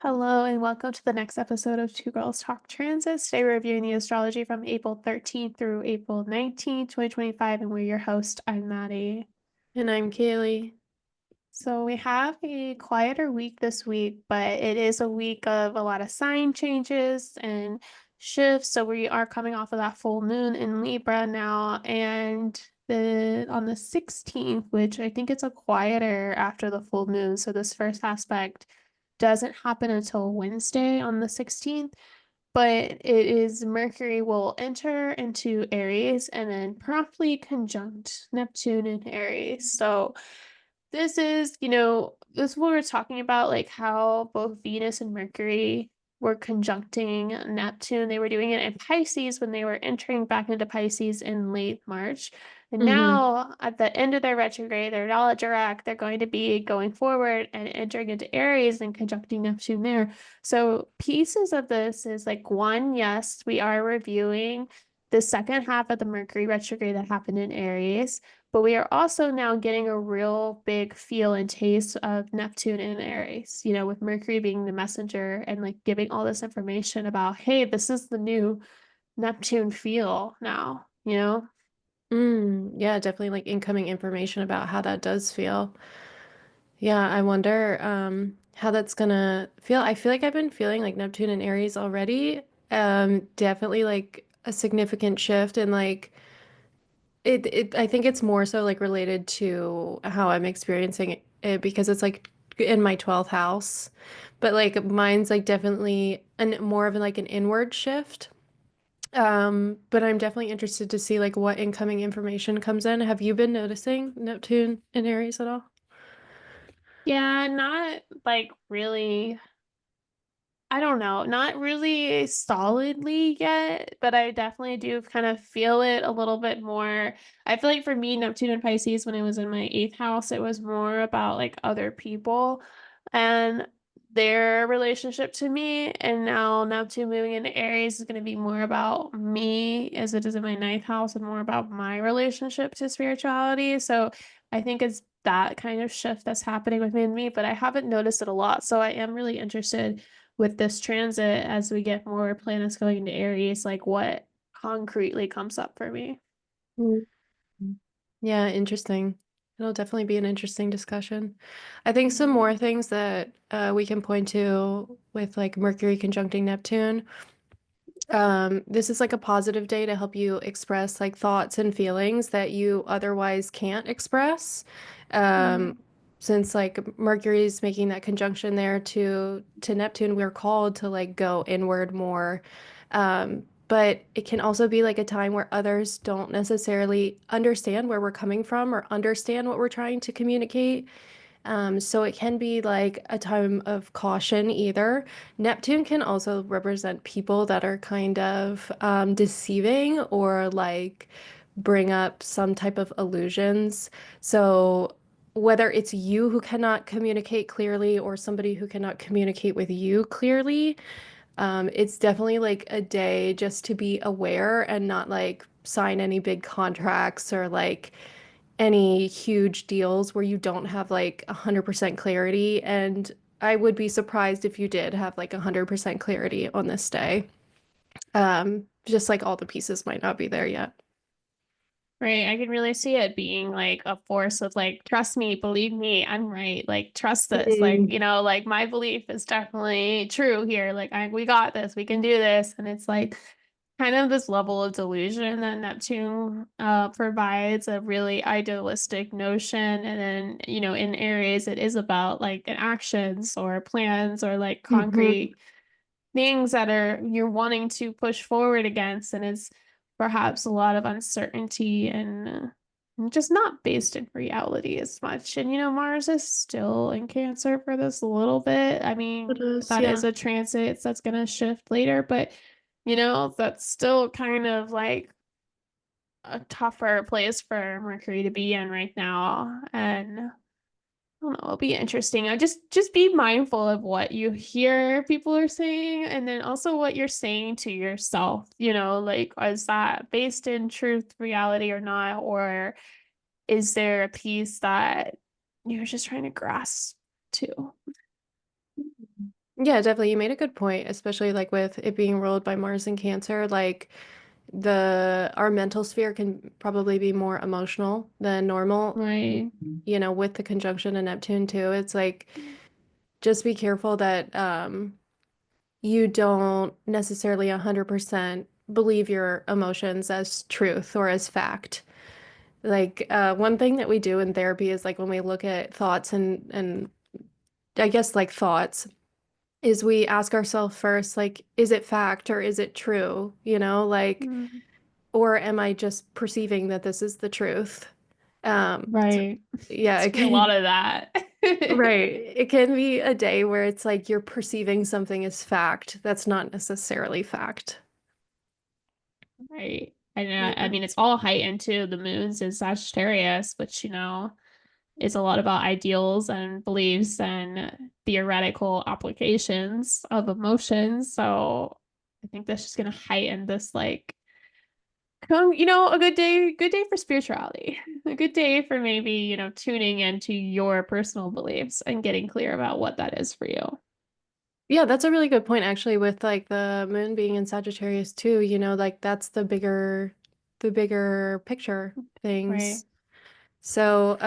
Hello and welcome to the next episode of Two Girls Talk Transits. Today we're reviewing the astrology from April 13th through April 19th, 2025, and we're your host. I'm Maddie. And I'm Kaylee. So we have a quieter week this week, but it is a week of a lot of sign changes and shifts. So we are coming off of that full moon in Libra now, and on the 16th, which I think it's a quieter after the full moon. So this first aspect doesn't happen until Wednesday on the 16th, but it is Mercury will enter into Aries and then promptly conjunct Neptune in Aries. So this is, this is what we're talking about, like how both Venus and Mercury were conjuncting Neptune. They were doing it in Pisces when they were entering back into Pisces in late March. And Hmm. now at the end of their retrograde, they're all direct. They're going to be going forward and entering into Aries and conjuncting Neptune there. So pieces of this is like one, yes, we are reviewing the second half of the Mercury retrograde that happened in Aries. But we are also now getting a real big feel and taste of Neptune in Aries, with Mercury being the messenger and like giving all this information about, hey, this is the new Neptune feel now. Yeah, definitely like incoming information about how that does feel. Yeah, I wonder how that's gonna feel. I feel like I've been feeling like Neptune and Aries already. Definitely like a significant shift and like it I think it's more so like related to how I'm experiencing it because it's like in my 12th house. But like mine's like definitely an more of like an inward shift. But I'm definitely interested to see like what incoming information comes in. Have you been noticing Neptune in Aries at all? Yeah, not like really. I don't know, not really solidly yet, but I definitely do kind of feel it a little bit more. I feel like for me, Neptune and Pisces, when it was in my eighth house, it was more about like other people and their relationship to me. And now Neptune moving into Aries is going to be more about me as it is in my ninth house and more about my relationship to spirituality. So I think it's that kind of shift that's happening within me, but I haven't noticed it a lot. So I am really interested with this transit as we get more planets going into Aries, like what concretely comes up for me. Mm. Yeah, interesting. It'll definitely be an interesting discussion. I think some more things that we can point to with like Mercury conjuncting Neptune. This is like a positive day to help you express like thoughts and feelings that you otherwise can't express. Um, Mm. since like Mercury is making that conjunction there to Neptune, we're called to like go inward more. But it can also be like a time where others don't necessarily understand where we're coming from or understand what we're trying to communicate. So it can be like a time of caution either. Neptune can also represent people that are kind of deceiving or like bring up some type of illusions. So whether it's you who cannot communicate clearly or somebody who cannot communicate with you clearly, it's definitely like a day just to be aware and not like sign any big contracts or like any huge deals where you don't have like 100% clarity. And I would be surprised if you did have like 100% clarity on this day. Just like all the pieces might not be there yet. Right. I can really see it being like a force of like, trust me, believe me, I'm right. Like, trust this. Like, Mm. like my belief is definitely true here. Like, we got this, we can do this. And it's like kind of this level of delusion that Neptune provides a really idealistic notion. And then, in Aries, it is about like actions or plans or like Hmm. concrete things that are you're wanting to push forward against, and it's perhaps a lot of uncertainty and just not based in reality as much. And Mars is still in Cancer for this a little bit. I It mean, is, that is yeah. a transit that's going to shift later, but that's still kind of like a tougher place for Mercury to be in right now. And I don't know, it'll be interesting. I just be mindful of what you hear people are saying and then also what you're saying to yourself, like is that based in truth, reality or not? Or is there a piece that you're just trying to grasp too? Yeah, definitely. You made a good point, especially like with it being ruled by Mars in Cancer. Like the our mental sphere can probably be more emotional than normal, Right. with the conjunction of Neptune too. It's like just be careful that you don't necessarily 100% believe your emotions as truth or as fact. Like one thing that we do in therapy is like when we look at thoughts and I guess like thoughts is we ask ourselves first, like, is it fact or is it true? Like, Mm, or am I just perceiving that this is the truth? So right. yeah, It's it be a lot can, of that. right. It can be a day where it's like you're perceiving something as fact that's not necessarily fact. Right. And I Yeah, mean, it's all heightened to the moons in Sagittarius, which, is a lot about ideals and beliefs and theoretical applications of emotions. So I think that's just going to heighten this, like, a good day for spirituality, a good day for maybe, tuning into your personal beliefs and getting clear about what that is for you. yeah, that's a really good point actually with like the moon being in Sagittarius too, like that's the bigger picture Right. things. So,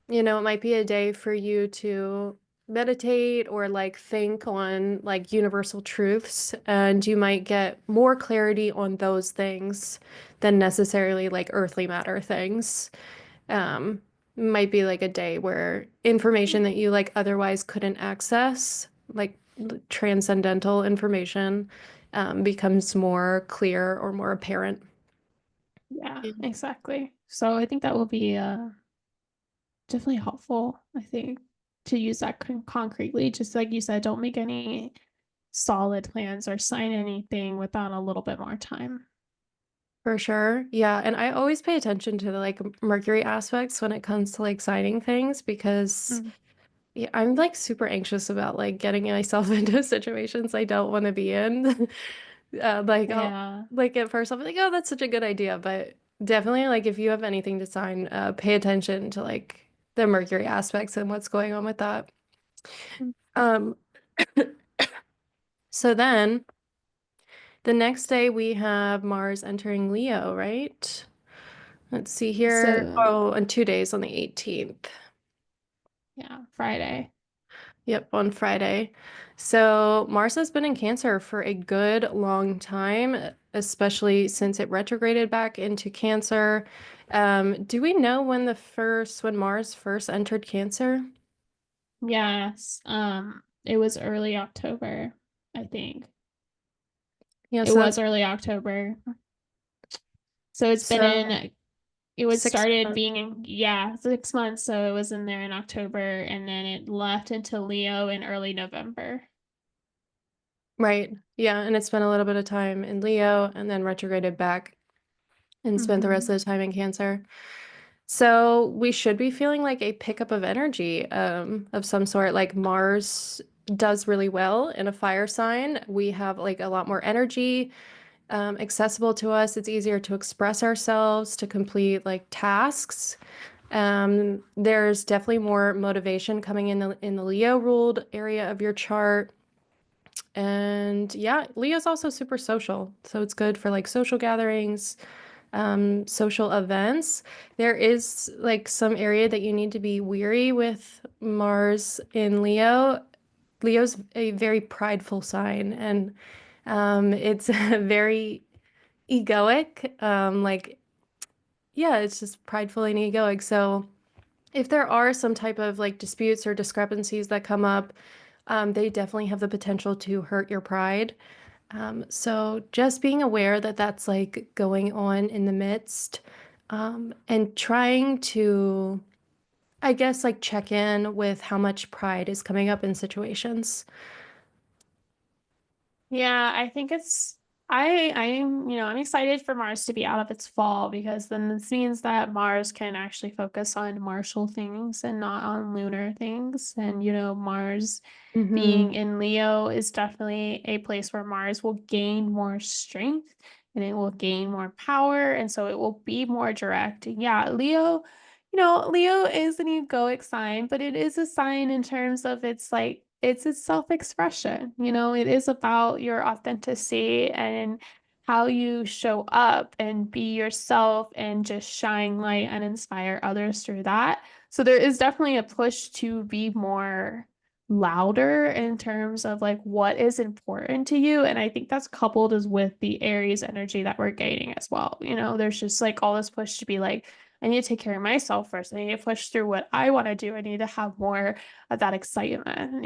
it might be a day for you to meditate or like think on like universal truths, and you might get more clarity on those things than necessarily like earthly matter things. Might be like a day where information that you like otherwise couldn't access, like transcendental information, becomes more clear or more apparent. Yeah, Yeah, exactly. So I think that will be definitely helpful, I think, to use that concretely. Just like you said, don't make any solid plans or sign anything without a little bit more time. for sure. Yeah, and I always pay attention to the like Mercury aspects when it comes to like signing things because Mm. yeah, I'm like super anxious about like getting myself into situations I don't want to be in. Like I'll Yeah. like at first I'll be like, oh, that's such a good idea, but definitely like if you have anything to sign, pay attention to like the Mercury aspects and what's going on with that. Mm. Um, so then the next day we have Mars entering Leo, right? Let's see here. So, Oh, in 2 days on the 18th. yeah, Friday. Yep, on Friday. So Mars has been in Cancer for a good long time, especially since it retrograded back into Cancer. Do we know when Mars first entered Cancer? Yes. It was early October, I think. Yeah, It so was that's early October. So it's been so in it was six started months. being in, yeah, 6 months. So it was in there in October and then it left into Leo in early November. Right. Yeah, and it spent a little bit of time in Leo and then retrograded back and spent the rest Hmm. of the time in Cancer. So we should be feeling like a pickup of energy, of some sort. Like Mars does really well in a fire sign. We have like a lot more energy, accessible to us. It's easier to express ourselves, to complete like tasks. There's definitely more motivation coming in the Leo ruled area of your chart. And yeah, Leo's also super social. So it's good for like social gatherings, social events. There is like some area that you need to be weary with Mars in Leo. Leo's a very prideful sign, and it's very egoic. Yeah, it's just prideful and egoic. So if there are some type of like disputes or discrepancies that come up, they definitely have the potential to hurt your pride. So just being aware that that's like going on in the midst, and trying to, I guess, like check in with how much pride is coming up in situations. Yeah, I think I'm excited for Mars to be out of its fall because then this means that Mars can actually focus on martial things and not on lunar things. And Mars being Hmm. in Leo is definitely a place where Mars will gain more strength and it will gain more power, and so it will be more direct. Yeah, Leo is an egoic sign, but it is a sign in terms of its like it's self-expression. It is about your authenticity and how you show up and be yourself and just shine light and inspire others through that. So there is definitely a push to be more louder in terms of like what is important to you. And I think that's coupled as with the Aries energy that we're gaining as well. There's just like all this push to be like, I need to take care of myself first. I need to push through what I want to do. I need to have more of that excitement.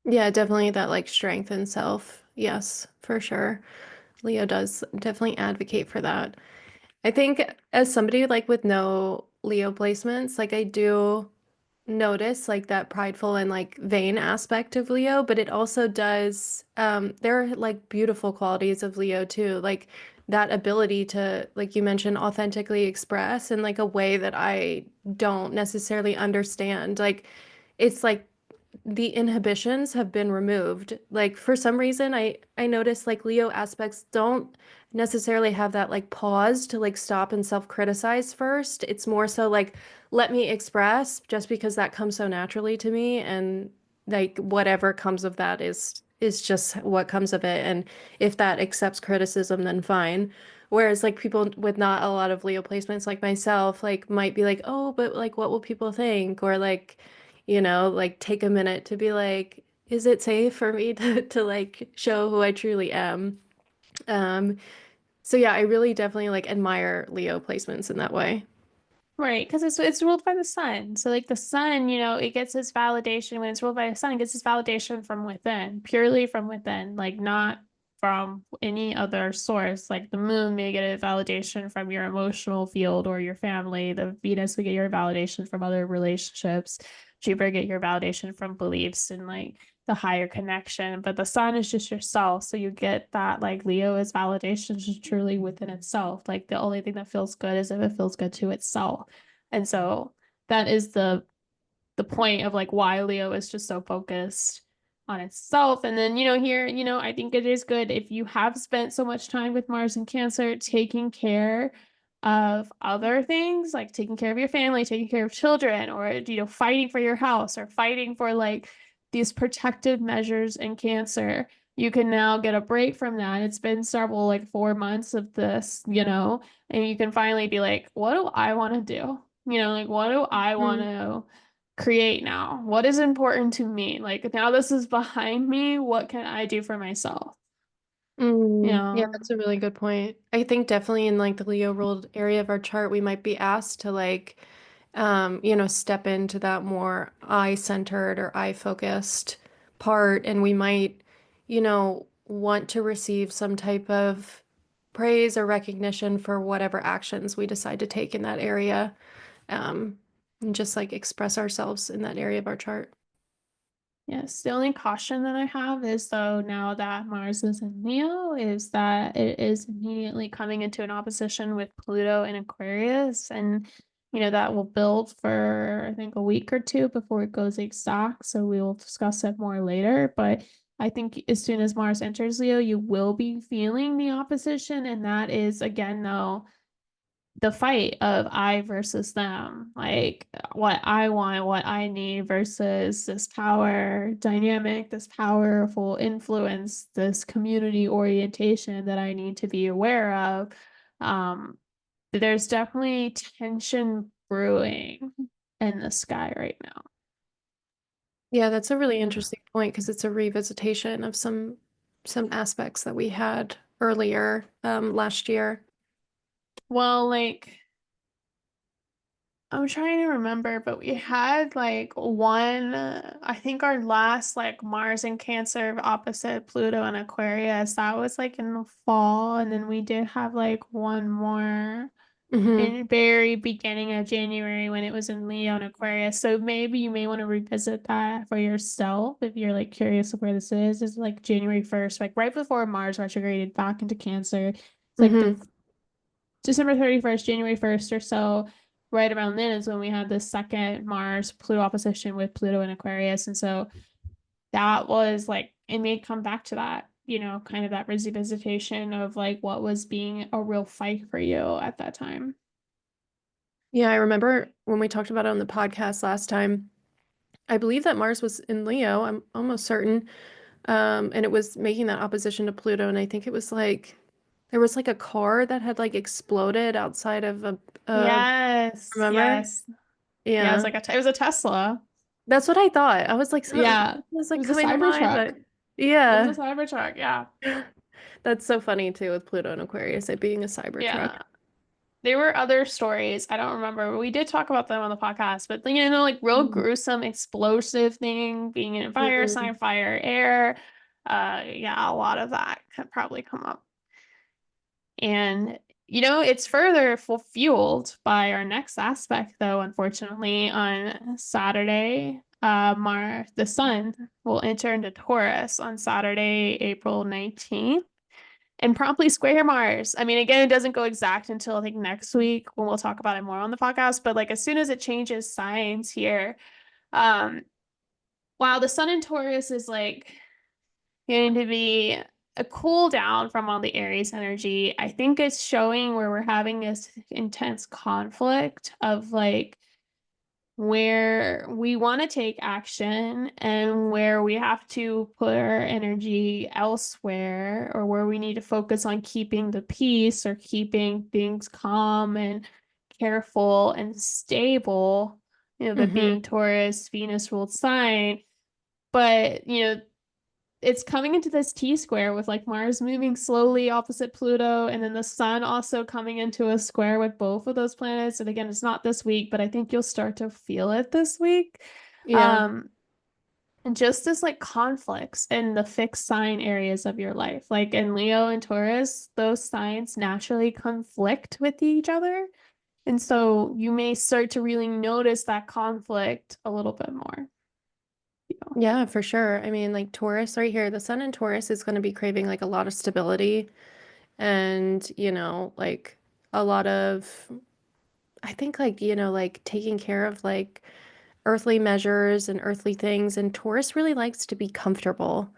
Yeah, definitely that like strength in self. Yes, for sure. Leo does definitely advocate for that. I think as somebody like with no Leo placements, like I do notice like that prideful and like vain aspect of Leo, but it also does there are like beautiful qualities of Leo too, like that ability to, like you mentioned, authentically express in like a way that I don't necessarily understand. Like it's like the inhibitions have been removed. Like for some reason, I notice like Leo aspects don't necessarily have that like pause to like stop and self-criticize first. It's more so like let me express just because that comes so naturally to me, and like whatever comes of that is just what comes of it. And if that accepts criticism, then fine. Whereas like people with not a lot of Leo placements like myself like might be like, "Oh, but like what will people think?" Or like like take a minute to be like, is it safe for me to like show who I truly am? Um, so yeah, I really definitely like admire Leo placements in that way. Right, because it's ruled by the sun. So like the sun, it gets its validation when it's ruled by the sun, it gets its validation from within, purely from within, like not from any other source. Like the moon may get a validation from your emotional field or your family. The Venus will get your validation from other relationships. Jupiter get your validation from beliefs and like the higher connection. But the sun is just yourself. So you get that like Leo is validation just truly within itself. Like the only thing that feels good is if it feels good to itself. And so that is the point of like why Leo is just so focused on itself. And then, here, I think it is good if you have spent so much time with Mars and Cancer taking care of other things, like taking care of your family, taking care of children, or, fighting for your house or fighting for like these protective measures in Cancer. You can now get a break from that. It's been several, like 4 months of this, and you can finally be like, what do I want to do? Like, what do I want Mm. to create now? What is important to me? Like now this is behind me. What can I do for myself? Yeah, Yeah. that's a really good point. I think definitely in like the Leo ruled area of our chart, we might be asked to like, step into that more I-centered or I-focused part, and we might, want to receive some type of praise or recognition for whatever actions we decide to take in that area, and just like express ourselves in that area of our chart. Yes, the only caution that I have is though now that Mars is in Leo, is that it is immediately coming into an opposition with Pluto in Aquarius. And that will build for I think a week or two before it goes exact. So we will discuss it more later. But I think as soon as Mars enters Leo, you will be feeling the opposition. And that is again though the fight of I versus them, like what I want, what I need versus this power dynamic, this powerful influence, this community orientation that I need to be aware of. Um, there's definitely tension brewing in the sky right now. Yeah, that's a really Yeah. interesting point because it's a revisitation of some aspects that we had earlier last year. Well, like I'm trying to remember, but we had like one, I think our last like Mars and Cancer opposite Pluto and Aquarius, that was like in the fall. And then we did have like one more Hmm. in the very beginning of January when it was in Leo and Aquarius. So maybe you may want to revisit that for yourself if you're like curious of where this is. It's like January 1st, like right before Mars retrograded back into Cancer. It's like the Hmm. December 31st, January 1st or so, right around then is when we had the second Mars Pluto opposition with Pluto and Aquarius. And so that was like, it may come back to that, kind of that revisitation of like what was being a real fight for you at that time. Yeah, I remember when we talked about it on the podcast last time, I believe that Mars was in Leo, I'm almost certain. And it was making that opposition to Pluto, and I think it was like there was like a car that had like exploded outside of a Yes, remember? yes. Yeah, Yeah. it was a Tesla. That's what I thought. I was like, something Yeah. was It like was a coming to mind, Cybertruck. but It was yeah. a Cybertruck, yeah. That's so funny too with Pluto and Aquarius, it being a Yeah. Cybertruck. There were other stories. I don't remember, but we did talk about them on the podcast. But like real Mm. gruesome, explosive thing, being in fire, Mhm. sign fire, air. Yeah, a lot of that could probably come up. And it's further fueled by our next aspect, though, unfortunately, on Saturday. The sun will enter into Taurus on Saturday, April 19th, and promptly square Mars. I mean, again, it doesn't go exact until I think next week when we'll talk about it more on the podcast, but like as soon as it changes signs here, um, while the sun in Taurus is like going to be a cool down from all the Aries energy, I think it's showing where we're having this intense conflict of like where we want to take action and where we have to put our energy elsewhere, or where we need to focus on keeping the peace or keeping things calm and careful and stable, that Mhm. being Taurus, Venus ruled sign. But, it's coming into this T square with like Mars moving slowly opposite Pluto, and then the sun also coming into a square with both of those planets. And again, it's not this week, but I think you'll start to feel it this week. Yeah. Um, and just this like conflicts in the fixed sign areas of your life. Like in Leo and Taurus, those signs naturally conflict with each other. And so you may start to really notice that conflict a little bit more. Yeah, for sure. I mean, like Taurus right here, the sun in Taurus is going to be craving like a lot of stability and, like a lot of, I think like, like taking care of like earthly measures and earthly things. And Taurus really likes to be comfortable.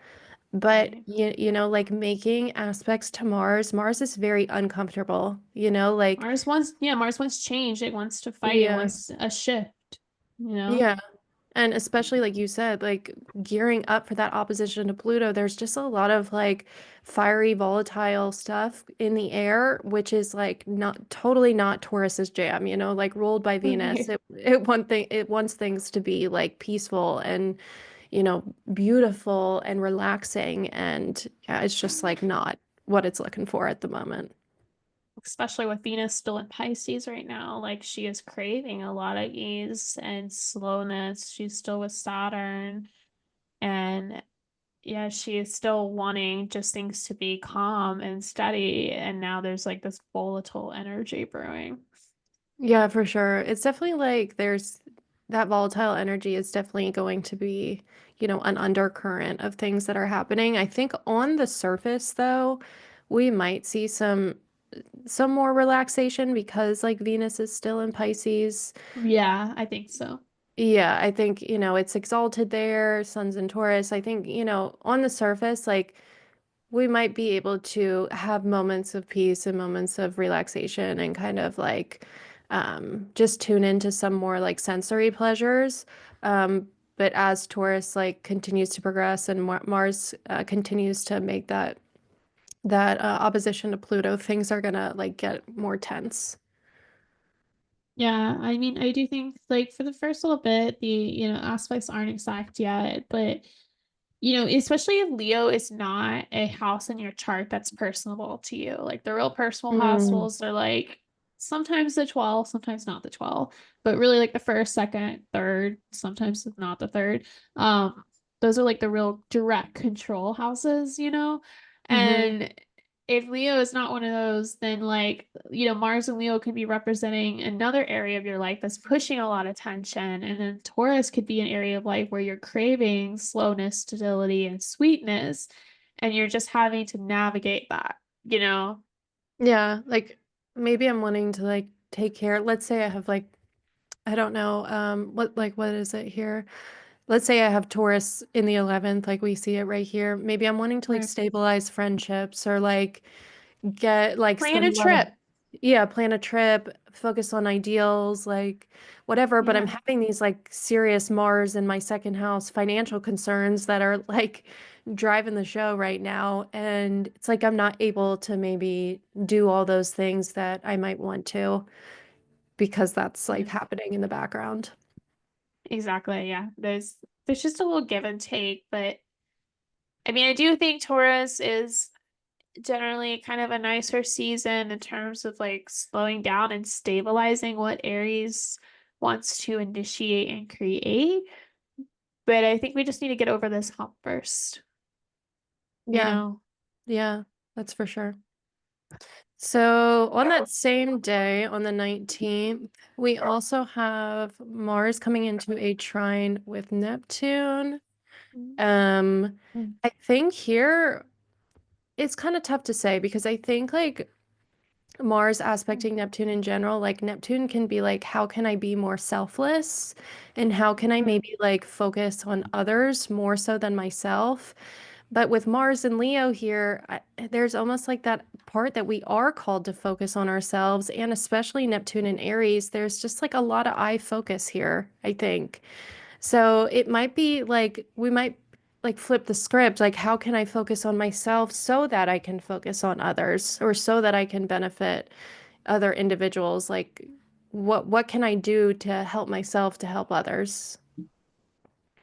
But Right. like making aspects to Mars, Mars is very uncomfortable, like Mars wants change. It wants to fight. It yeah. wants a shift, you know? Yeah. And especially like you said, like gearing up for that opposition to Pluto, there's just a lot of like fiery, volatile stuff in the air, which is like not totally not Taurus's jam, like ruled by Venus. Right. It wants things to be like peaceful and, beautiful and relaxing. And yeah, it's just like not what it's looking for at the moment. Especially with Venus still in Pisces right now. Like she is craving a lot of ease and slowness. She's still with Saturn. And yeah, she is still wanting just things to be calm and steady. And now there's like this volatile energy brewing. Yeah, for sure. It's definitely like there's that volatile energy is definitely going to be, an undercurrent of things that are happening. I think on the surface, though, we might see some more relaxation because like Venus is still in Pisces. Yeah, I think so. Yeah, I think, it's exalted there, Sun's in Taurus. I think, on the surface, like we might be able to have moments of peace and moments of relaxation and kind of like just tune into some more like sensory pleasures. But as Taurus like continues to progress and Mars continues to make that opposition to Pluto, things are gonna like get more tense. Yeah, I mean, I do think like for the first little bit, the aspects aren't exact yet, but especially if Leo is not a house in your chart that's personable to you. Like the real personal Mm, houses are like sometimes the 12, sometimes not the 12, but really like the first, second, third, sometimes not the third. Um, those are like the real direct control houses. hmm. And if Leo is not one of those, then like, Mars and Leo could be representing another area of your life that's pushing a lot of tension. And then Taurus could be an area of life where you're craving slowness, stability, and sweetness. And you're just having to navigate that. Yeah, like maybe I'm wanting to like take care. Let's say I have like I don't know, what is it here? Let's say I have Taurus in the 11th, like we see it right here. Maybe I'm wanting to like Right. stabilize friendships or like get like Plan spend a a lot of trip. yeah, plan a trip, focus on ideals, like whatever. But I'm Yeah, having these like serious Mars in my second house financial concerns that are like driving the show right now. And it's like I'm not able to maybe do all those things that I might want to because that's like yeah, happening in the background. exactly. Yeah, there's just a little give and take, but I mean, I do think Taurus is generally kind of a nicer season in terms of like slowing down and stabilizing what Aries wants to initiate and create. But I think we just need to get over this hump first, you Yeah, know? yeah, that's for sure. So on that same day, on the 19th, we also have Mars coming into a trine with Neptune. Um, I think here it's kind of tough to say because I think like Mars aspecting Neptune in general, like Neptune can be like, how can I be more selfless? And how can I maybe like focus on others more so than myself? But with Mars and Leo here, there's almost like that part that we are called to focus on ourselves, and especially Neptune and Aries, there's just like a lot of I focus here, I think. So it might be like we might like flip the script, like how can I focus on myself so that I can focus on others or so that I can benefit other individuals? Like what can I do to help myself to help others?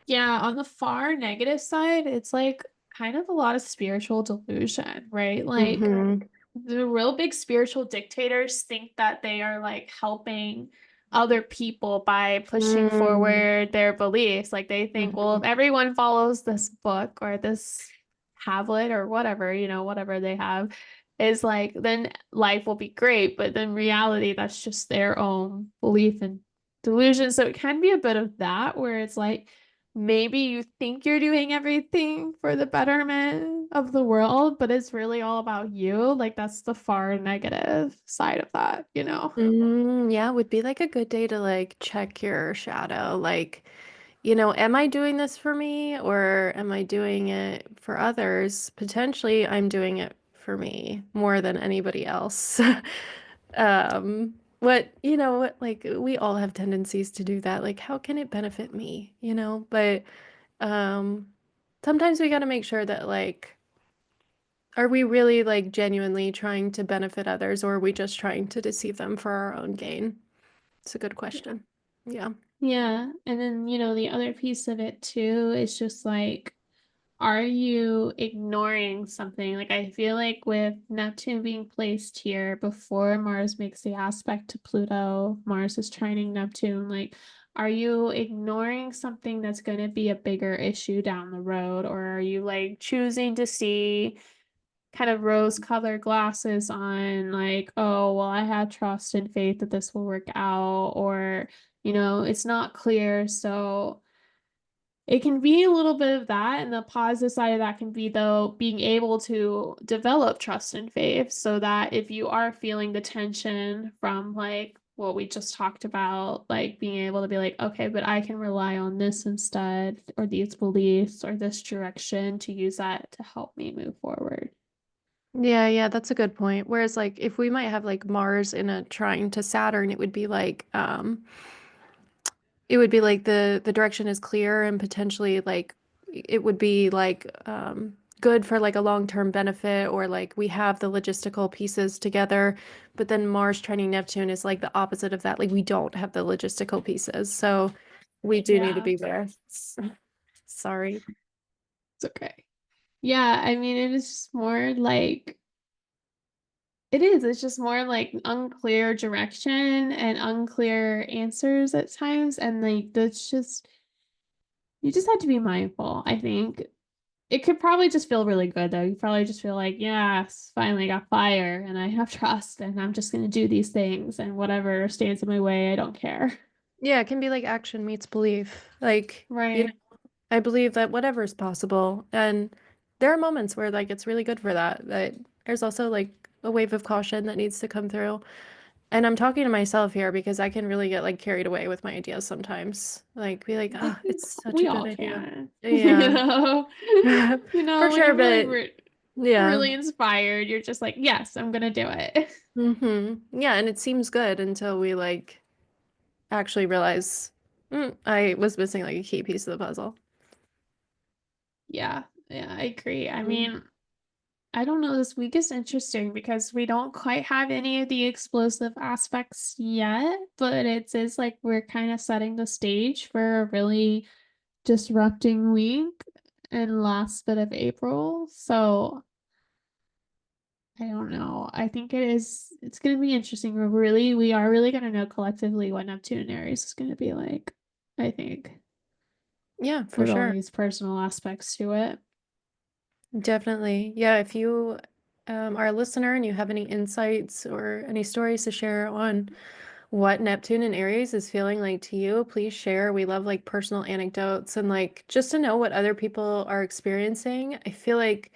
Yeah, on the far negative side, it's like kind of a lot of spiritual delusion, right? Like Mm-hmm. the real big spiritual dictators think that they are like helping other people by pushing Mm-hmm. forward their beliefs. Like they think, well, if everyone follows this book or this tablet or whatever, whatever they have, is like, then life will be great. But then reality, that's just their own belief and delusion. So it can be a bit of that where it's like, maybe you think you're doing everything for the betterment of the world, but it's really all about you. Like that's the far negative side of that. Yeah, would be like a good day to like check your shadow. Like, am I doing this for me or am I doing it for others? Potentially, I'm doing it for me more than anybody else. What, like we all have tendencies to do that. Like, how can it benefit me? But um, sometimes we got to make sure that like, are we really like genuinely trying to benefit others or are we just trying to deceive them for our own gain? It's a good Yeah. question. Yeah. Yeah. And then, the other piece of it too is just like, are you ignoring something? Like, I feel like with Neptune being placed here before Mars makes the aspect to Pluto, Mars is trining Neptune. Like, are you ignoring something that's going to be a bigger issue down the road? Or are you like choosing to see kind of rose-colored glasses on, like, oh, well, I have trust and faith that this will work out, or, it's not clear. So, it can be a little bit of that, and the positive side of that can be though being able to develop trust and faith so that if you are feeling the tension from like what we just talked about, like being able to be like, okay, but I can rely on this instead, or these beliefs, or this direction to use that to help me move forward. Yeah, yeah, that's a good point. Whereas like if we might have like Mars in a trine to Saturn, it would be like the direction is clear and potentially like it would be like good for like a long-term benefit or like we have the logistical pieces together. But then Mars trining Neptune is like the opposite of that. Like we don't have the logistical pieces. So we do need to Yeah, be there. Sorry. it's okay. Yeah, I mean, it is just more like it is. It's just more like unclear direction and unclear answers at times. And like that's just you just have to be mindful, I think. It could probably just feel really good though. You probably just feel like, yes, finally got fire and I have trust and I'm just gonna do these things and whatever stands in my way, I don't care. Yeah, it can be like action meets belief. Like, Right. I believe that whatever is possible. And there are moments where like it's really good for that. But there's also like a wave of caution that needs to come through. And I'm talking to myself here because I can really get like carried away with my ideas sometimes. Like be like, I ah, think it's such a we good all idea. can, Yeah. you For when sure, you're but feeling. Yeah. really inspired. You're just like, yes, I'm gonna do it. Yeah, and it seems good until we like actually realize I was missing like a key piece of the puzzle. Yeah, yeah, I agree. I Mm. mean, I don't know, this week is interesting because we don't quite have any of the explosive aspects yet, but it's like we're kind of setting the stage for a really disrupting week and last bit of April. So I don't know. I think it's gonna be interesting. We are really gonna know collectively what Neptune and Aries is gonna be like, I think, Yeah, for with all sure. these personal aspects to it. Definitely. Yeah, if you are a listener and you have any insights or any stories to share on what Neptune and Aries is feeling like to you, please share. We love like personal anecdotes and like just to know what other people are experiencing. I feel like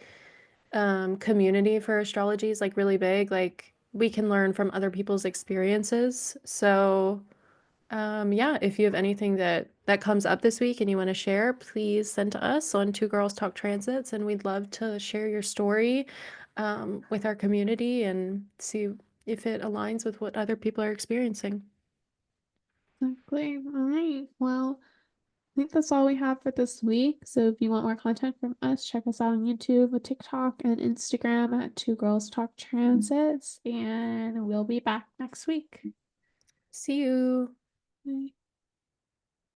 community for astrology is like really big. Like we can learn from other people's experiences. So yeah, if you have anything that comes up this week and you want to share, please send to us on Two Girls Talk Transits, and we'd love to share your story with our community and see if it aligns with what other people are experiencing. Exactly. All right. Well, I think that's all we have for this week. So if you want more content from us, check us out on YouTube, TikTok, and Instagram at Two Girls Talk Transits. And we'll be back next week. See you. Bye.